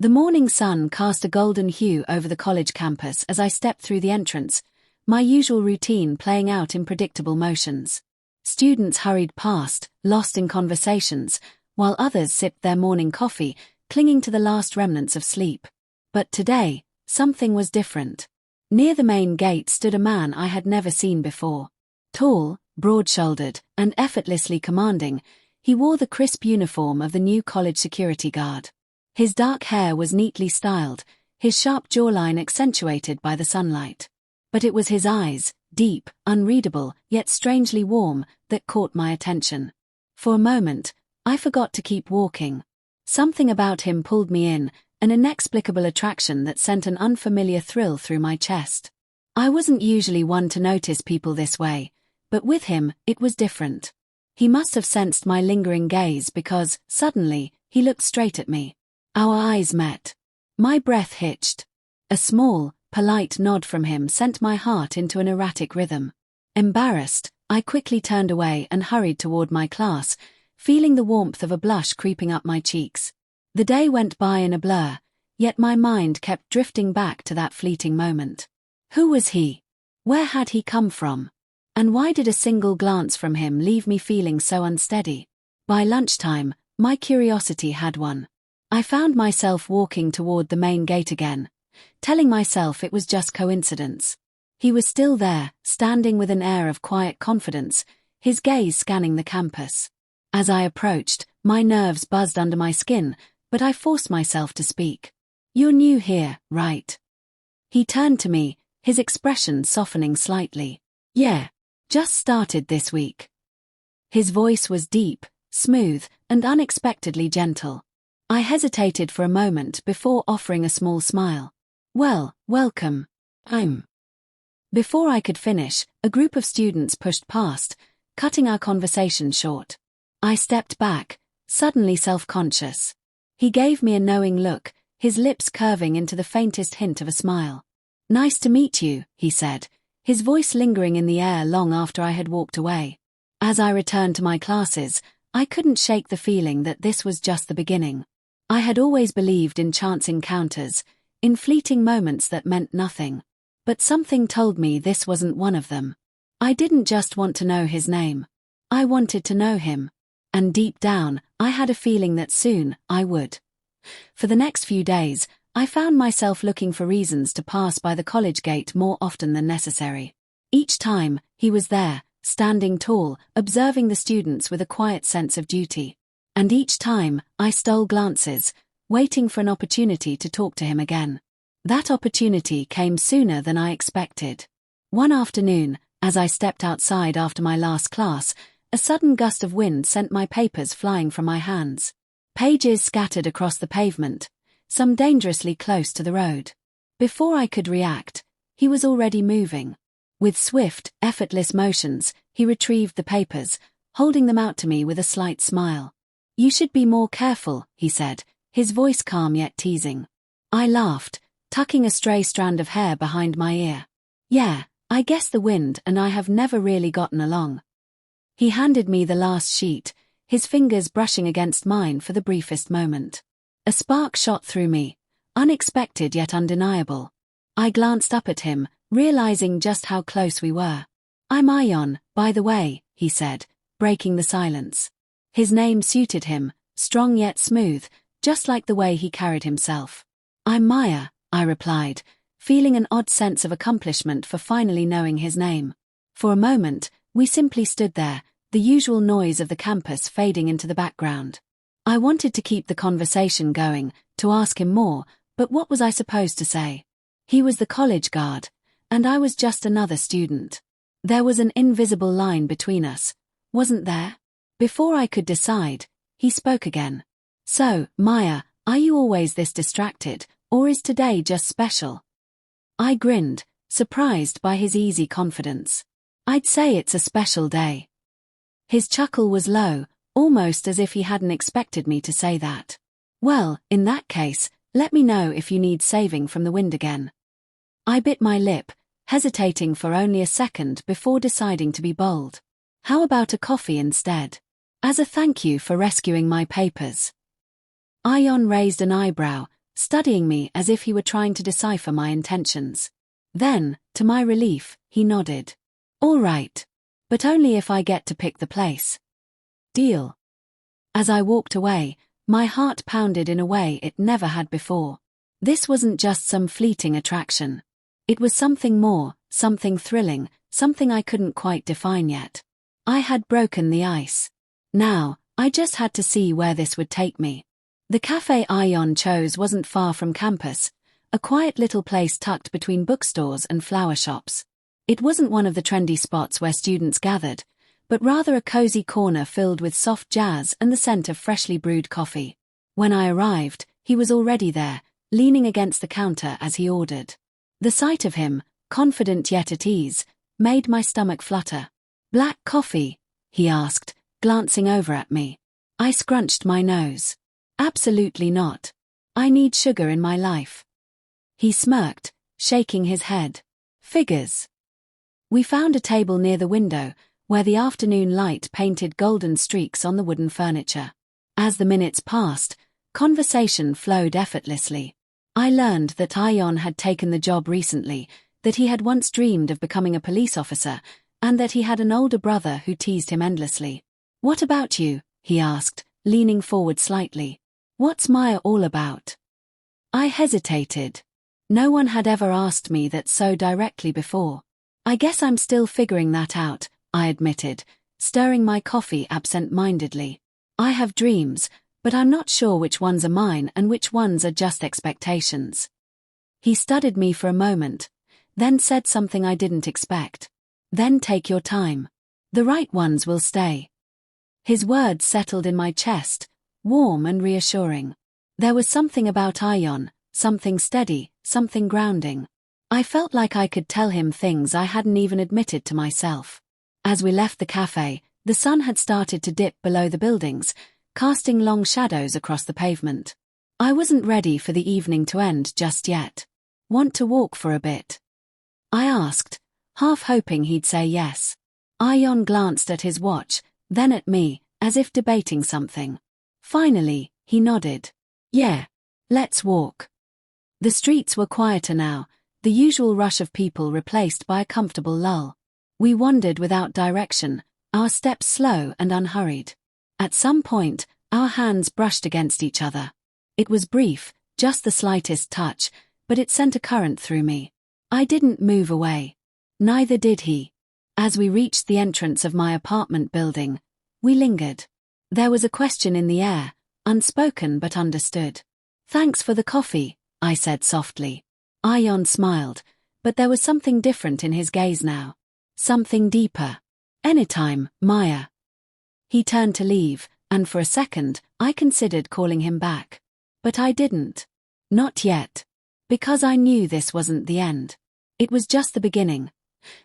The morning sun cast a golden hue over the college campus as I stepped through the entrance, my usual routine playing out in predictable motions. Students hurried past, lost in conversations, while others sipped their morning coffee, clinging to the last remnants of sleep. But today, something was different. Near the main gate stood a man I had never seen before. Tall, broad-shouldered, and effortlessly commanding, he wore the crisp uniform of the new college security guard. His dark hair was neatly styled, his sharp jawline accentuated by the sunlight. But it was his eyes, deep, unreadable, yet strangely warm, that caught my attention. For a moment, I forgot to keep walking. Something about him pulled me in, an inexplicable attraction that sent an unfamiliar thrill through my chest. I wasn't usually one to notice people this way, but with him, it was different. He must have sensed my lingering gaze because, suddenly, he looked straight at me. Our eyes met. My breath hitched. A small, polite nod from him sent my heart into an erratic rhythm. Embarrassed, I quickly turned away and hurried toward my class, feeling the warmth of a blush creeping up my cheeks. The day went by in a blur, yet my mind kept drifting back to that fleeting moment. Who was he? Where had he come from? And why did a single glance from him leave me feeling so unsteady? By lunchtime, my curiosity had won. I found myself walking toward the main gate again, telling myself it was just coincidence. He was still there, standing with an air of quiet confidence, his gaze scanning the campus. As I approached, my nerves buzzed under my skin, but I forced myself to speak. "You're new here, right?" He turned to me, his expression softening slightly. "Yeah, just started this week." His voice was deep, smooth, and unexpectedly gentle. I hesitated for a moment before offering a small smile. "Well, welcome. I'm..." Before I could finish, a group of students pushed past, cutting our conversation short. I stepped back, suddenly self-conscious. He gave me a knowing look, his lips curving into the faintest hint of a smile. "Nice to meet you," he said, his voice lingering in the air long after I had walked away. As I returned to my classes, I couldn't shake the feeling that this was just the beginning. I had always believed in chance encounters, in fleeting moments that meant nothing. But something told me this wasn't one of them. I didn't just want to know his name. I wanted to know him. And deep down, I had a feeling that soon, I would. For the next few days, I found myself looking for reasons to pass by the college gate more often than necessary. Each time, he was there, standing tall, observing the students with a quiet sense of duty. And each time, I stole glances, waiting for an opportunity to talk to him again. That opportunity came sooner than I expected. One afternoon, as I stepped outside after my last class, a sudden gust of wind sent my papers flying from my hands. Pages scattered across the pavement, some dangerously close to the road. Before I could react, he was already moving. With swift, effortless motions, he retrieved the papers, holding them out to me with a slight smile. "You should be more careful," he said, his voice calm yet teasing. I laughed, tucking a stray strand of hair behind my ear. "Yeah, I guess the wind and I have never really gotten along." He handed me the last sheet, his fingers brushing against mine for the briefest moment. A spark shot through me, unexpected yet undeniable. I glanced up at him, realizing just how close we were. "I'm Ayaan, by the way," he said, breaking the silence. His name suited him, strong yet smooth, just like the way he carried himself. "I'm Maya," I replied, feeling an odd sense of accomplishment for finally knowing his name. For a moment, we simply stood there, the usual noise of the campus fading into the background. I wanted to keep the conversation going, to ask him more, but what was I supposed to say? He was the college guard, and I was just another student. There was an invisible line between us, wasn't there? Before I could decide, he spoke again. "So, Maya, are you always this distracted, or is today just special?" I grinned, surprised by his easy confidence. "I'd say it's a special day." His chuckle was low, almost as if he hadn't expected me to say that. "Well, in that case, let me know if you need saving from the wind again." I bit my lip, hesitating for only a second before deciding to be bold. "How about a coffee instead? As a thank you for rescuing my papers." Ayaan raised an eyebrow, studying me as if he were trying to decipher my intentions. Then, to my relief, he nodded. All right. But only if I get to pick the place. Deal. As I walked away, my heart pounded in a way it never had before. This wasn't just some fleeting attraction. It was something more, something thrilling, something I couldn't quite define yet. I had broken the ice. Now, I just had to see where this would take me. The cafe Ayaan chose wasn't far from campus, a quiet little place tucked between bookstores and flower shops. It wasn't one of the trendy spots where students gathered, but rather a cozy corner filled with soft jazz and the scent of freshly brewed coffee. When I arrived, he was already there, leaning against the counter as he ordered. The sight of him, confident yet at ease, made my stomach flutter. Black coffee? He asked, glancing over at me. I scrunched my nose. Absolutely not. I need sugar in my life. He smirked, shaking his head. Figures. We found a table near the window, where the afternoon light painted golden streaks on the wooden furniture. As the minutes passed, conversation flowed effortlessly. I learned that Ayaan had taken the job recently, that he had once dreamed of becoming a police officer, and that he had an older brother who teased him endlessly. What about you? He asked, leaning forward slightly. What's Maya all about? I hesitated. No one had ever asked me that so directly before. I guess I'm still figuring that out, I admitted, stirring my coffee absent-mindedly. I have dreams, but I'm not sure which ones are mine and which ones are just expectations. He studied me for a moment, then said something I didn't expect. Then take your time. The right ones will stay. His words settled in my chest, warm and reassuring. There was something about Ayaan, something steady, something grounding. I felt like I could tell him things I hadn't even admitted to myself. As we left the cafe, the sun had started to dip below the buildings, casting long shadows across the pavement. I wasn't ready for the evening to end just yet. Want to walk for a bit? I asked, half hoping he'd say yes. Ayaan glanced at his watch, then at me, as if debating something. Finally, he nodded. Yeah. Let's walk. The streets were quieter now, the usual rush of people replaced by a comfortable lull. We wandered without direction, our steps slow and unhurried. At some point, our hands brushed against each other. It was brief, just the slightest touch, but it sent a current through me. I didn't move away. Neither did he. As we reached the entrance of my apartment building, we lingered. There was a question in the air, unspoken but understood. Thanks for the coffee, I said softly. Ayaan smiled, but there was something different in his gaze now. Something deeper. Anytime, Maya. He turned to leave, and for a second, I considered calling him back. But I didn't. Not yet. Because I knew this wasn't the end. It was just the beginning.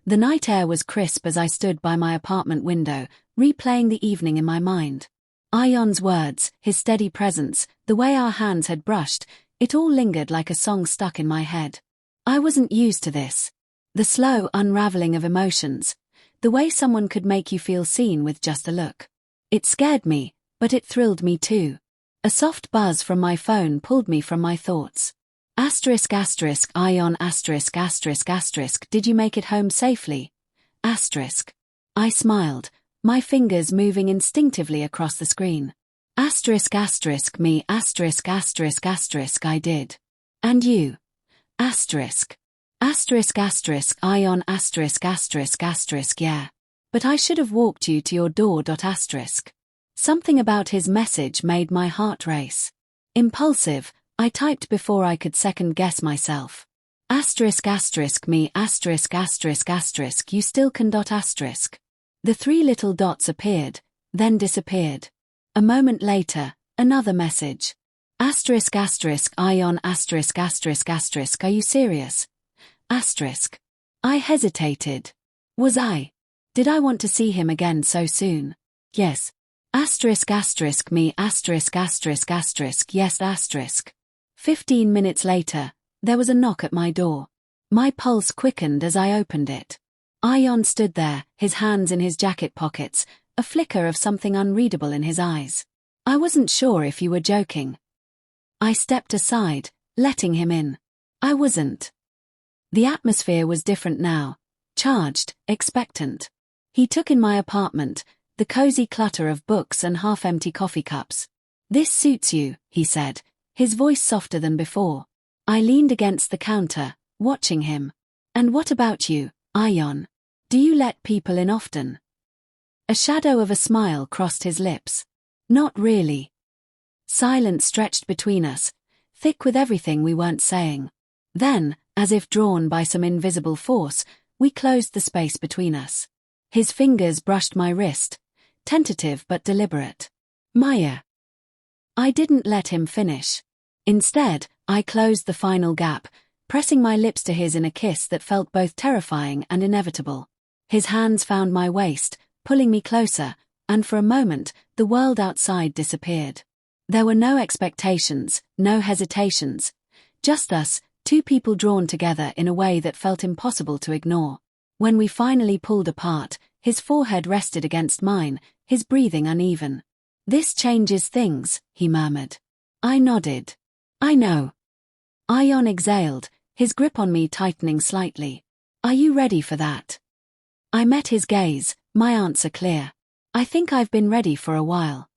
The night air was crisp as I stood by my apartment window, replaying the evening in my mind. Ayaan's words, his steady presence, the way our hands had brushed, it all lingered like a song stuck in my head. I wasn't used to this. The slow unraveling of emotions. The way someone could make you feel seen with just a look. It scared me, but it thrilled me too. A soft buzz from my phone pulled me from my thoughts. Ayaan, did you make it home safely? I smiled, my fingers moving instinctively across the screen. Me, I did. And you? Ayaan, yeah. But I should have walked you to your door. Something about his message made my heart race. Impulsive, I typed before I could second-guess myself. Me, you still can. The three little dots appeared, then disappeared. A moment later, another message. Ayaan, are you serious? I hesitated. Was I? Did I want to see him again so soon? Yes. Me, yes. 15 minutes later, there was a knock at my door. My pulse quickened as I opened it. Ayaan stood there, his hands in his jacket pockets, a flicker of something unreadable in his eyes. I wasn't sure if you were joking. I stepped aside, letting him in. I wasn't. The atmosphere was different now, charged, expectant. He took in my apartment, the cozy clutter of books and half-empty coffee cups. "This suits you," he said, his voice softer than before. I leaned against the counter, watching him. "And what about you, Ayaan? Do you let people in often?" A shadow of a smile crossed his lips. "Not really." Silence stretched between us, thick with everything we weren't saying. Then, as if drawn by some invisible force, we closed the space between us. His fingers brushed my wrist, tentative but deliberate. "Maya." I didn't let him finish. Instead, I closed the final gap, pressing my lips to his in a kiss that felt both terrifying and inevitable. His hands found my waist, pulling me closer, and for a moment, the world outside disappeared. There were no expectations, no hesitations. Just us, two people drawn together in a way that felt impossible to ignore. When we finally pulled apart, his forehead rested against mine, his breathing uneven. "This changes things," he murmured. I nodded. "I know." Ayaan exhaled, his grip on me tightening slightly. "Are you ready for that?" I met his gaze, my answer clear. "I think I've been ready for a while."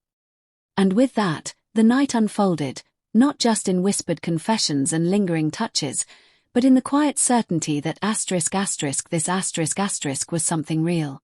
And with that, the night unfolded, not just in whispered confessions and lingering touches, but in the quiet certainty that **** this *** was something real.